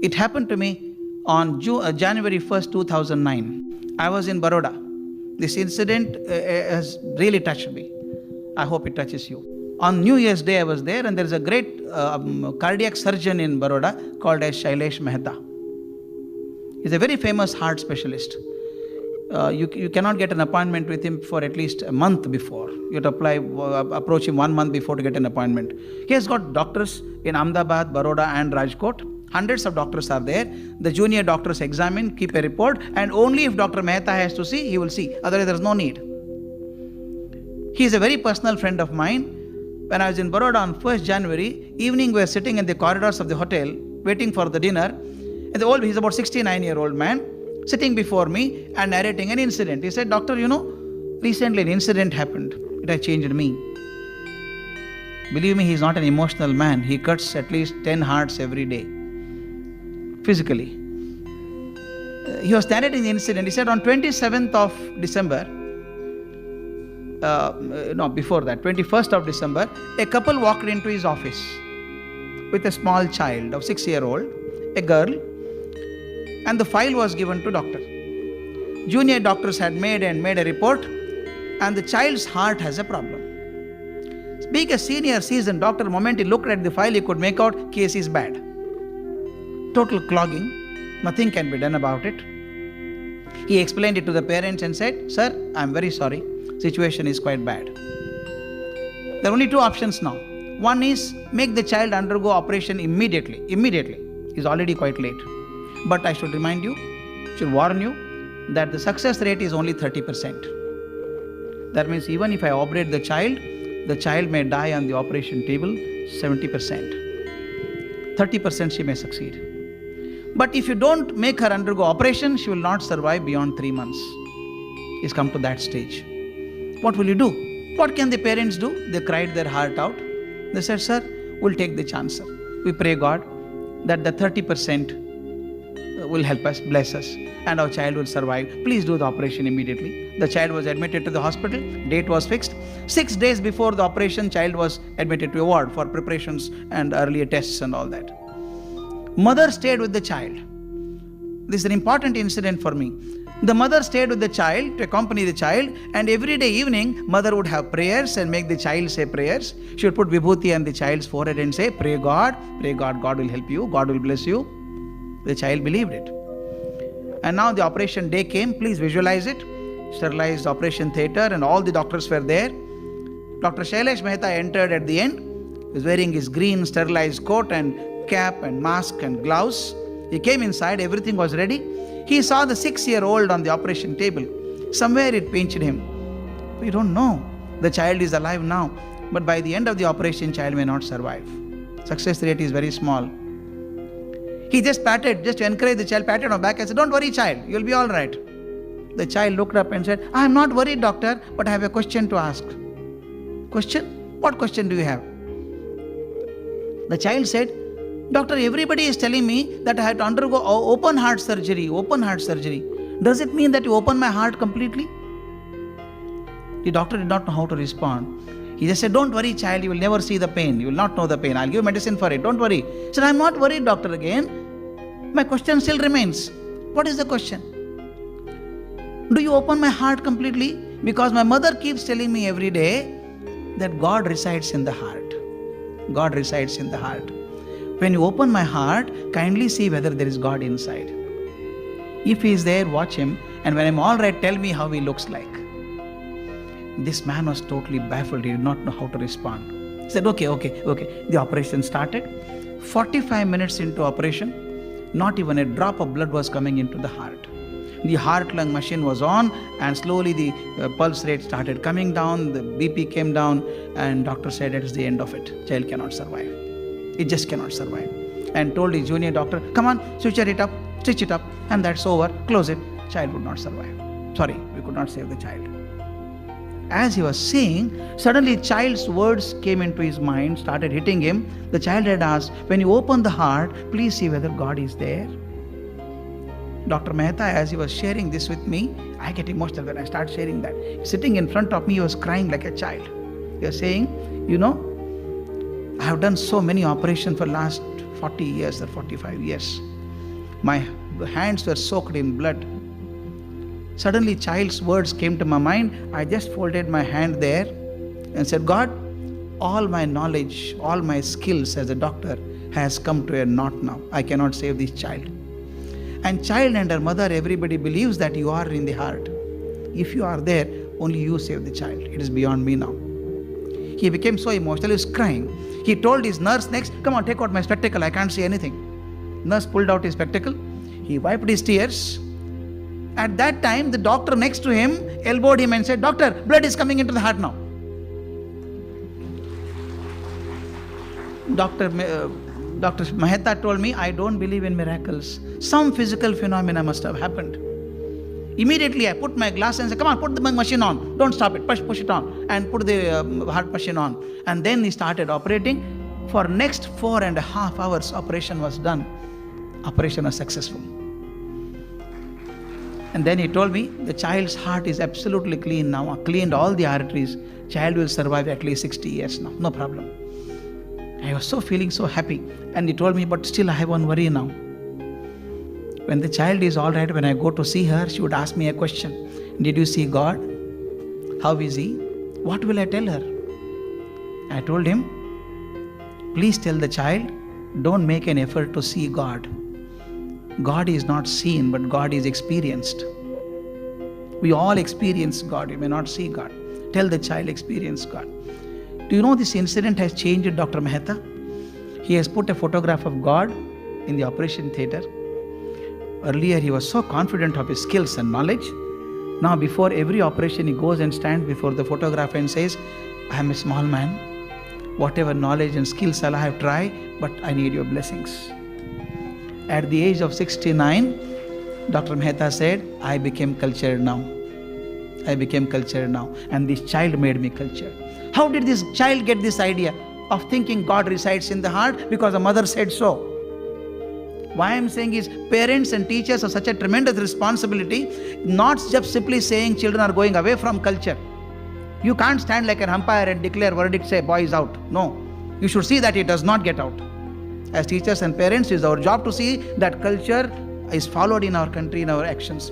It happened to me on January 1st, 2009. I was in Baroda. This incident has really touched me. I hope it touches you. On New Year's Day, I was there, and there is a great cardiac surgeon in Baroda called as Shailesh Mehta. He's a very famous heart specialist. You cannot get an appointment with him for at least a month before. You have to approach him 1 month before to get an appointment. He has got doctors in Ahmedabad, Baroda and Rajkot. Hundreds of doctors are there. The junior doctors examine, keep a report, and only if Dr. Mehta has to see, he will see. Otherwise, there is no need. He is a very personal friend of mine. When I was in Baroda on 1st January, evening we were sitting in the corridors of the hotel, waiting for the dinner. And he's about 69-year-old man, sitting before me and narrating an incident. He said, "Doctor, recently an incident happened. It has changed me." Believe me, he's not an emotional man. He cuts at least 10 hearts every day, physically. He was narrating the incident. He said on 27th of December, before that, 21st of December, a couple walked into his office with a small child of 6-year-old, a girl, and the file was given to doctor. Junior doctors had made a report, and the child's heart has a problem. Being a senior seasoned doctor, the moment he looked at the file, he could make out case is bad. Total clogging, nothing can be done about it. He explained it to the parents and said, "Sir, I'm very sorry, situation is quite bad. There are only two options now. One is make the child undergo operation immediately. It's already quite late. But I should warn you that the success rate is only 30%. That means even if I operate the child may die on the operation table 70%. 30% she may succeed. But if you don't make her undergo operation, she will not survive beyond 3 months. He's come to that stage. What will you do?" What can the parents do? They cried their heart out. They said, "Sir, we'll take the chance, sir. We pray God that the 30% will help us, bless us, and our child will survive. Please do the operation immediately." The child was admitted to the hospital. Date was fixed. 6 days before the operation, child was admitted to a ward for preparations and earlier tests and all that. Mother stayed with the child. This is an important incident for me. The mother stayed with the child to accompany the child, and every day evening, mother would have prayers and make the child say prayers. She would put vibhuti on the child's forehead and say, pray God, God will help you, God will bless you." The child believed it. And now the operation day came. Please visualize it. Sterilized operation theatre, and all the doctors were there. Dr. Shailesh Mehta entered at the end. He was wearing his green sterilized coat and cap and mask and gloves. He came inside, everything was ready. He saw the 6-year-old on the operation table. Somewhere it pinched him. We don't know. The child is alive now, but by the end of the operation, child may not survive. Success rate is very small. He just to encourage the child, patted on the back and said, "Don't worry, child, you'll be all right." The child looked up and said, "I'm not worried, doctor, but I have a question to ask." "Question? What question do you have?" The child said, "Doctor, everybody is telling me that I have to undergo open heart surgery. Does it mean that you open my heart completely?" The doctor did not know how to respond. He just said, "Don't worry, child, you will never see the pain. You will not know the pain. I'll give medicine for it. Don't worry." He said, "I'm not worried, doctor, again. My question still remains." "What is the question?" "Do you open my heart completely? Because my mother keeps telling me every day that God resides in the heart. God resides in the heart. When you open my heart, kindly see whether there is God inside. If he is there, watch him, and when I'm all right, tell me how he looks like." This man was totally baffled. He did not know how to respond. He said, okay. The operation started. 45 minutes into operation, not even a drop of blood was coming into the heart. The heart-lung machine was on, and slowly the pulse rate started coming down, the BP came down, and doctor said it is the end of it. Child cannot survive. It just cannot survive. And told his junior doctor, "Come on, stitch it up, and that's over, close it." Child would not survive. Sorry, we could not save the child. As he was saying, suddenly child's words came into his mind, started hitting him. The child had asked, "When you open the heart, please see whether God is there." Dr. Mehta, as he was sharing this with me, I get emotional when I start sharing that. Sitting in front of me, he was crying like a child. He was saying, I have done so many operations for last 40 years or 45 years. My hands were soaked in blood. Suddenly, child's words came to my mind. I just folded my hand there and said, God, all my knowledge, all my skills as a doctor has come to a knot now. I cannot save this child. And child and her mother, everybody believes that you are in the heart. If you are there, only you save the child. It is beyond me now. He became so emotional, he was crying. He told his nurse next, come on, take out my spectacle, I can't see anything. Nurse pulled out his spectacle. He wiped his tears. At that time, the doctor next to him elbowed him and said, Doctor, blood is coming into the heart now. Dr. Mehta told me, I don't believe in miracles. Some physical phenomena must have happened. Immediately I put my glass and said, come on, put the machine on. Don't stop it, push it on. And put the heart machine on. And then he started operating. For next 4.5 hours, operation was done. Operation was successful. And then he told me, the child's heart is absolutely clean now. I cleaned all the arteries. Child will survive at least 60 years now. No problem. I was feeling so happy. And he told me, but still I have one worry now. When the child is all right, when I go to see her, she would ask me a question. Did you see God? How is he? What will I tell her? I told him, please tell the child, don't make an effort to see God. God is not seen, but God is experienced. We all experience God. You may not see God. Tell the child, experience God. Do you know this incident has changed Dr. Mehta? He has put a photograph of God in the operation theatre. Earlier, he was so confident of his skills and knowledge. Now, before every operation, he goes and stands before the photographer and says, I am a small man. Whatever knowledge and skills I have tried, but I need your blessings. At the age of 69, Dr. Mehta said, I became cultured now. I became cultured now. And this child made me cultured. How did this child get this idea of thinking God resides in the heart? Because the mother said so. Why I am saying is, parents and teachers have such a tremendous responsibility, not just simply saying children are going away from culture. You can't stand like an umpire and declare verdict, say boy is out. No. You should see that it does not get out. As teachers and parents, it is our job to see that culture is followed in our country, in our actions.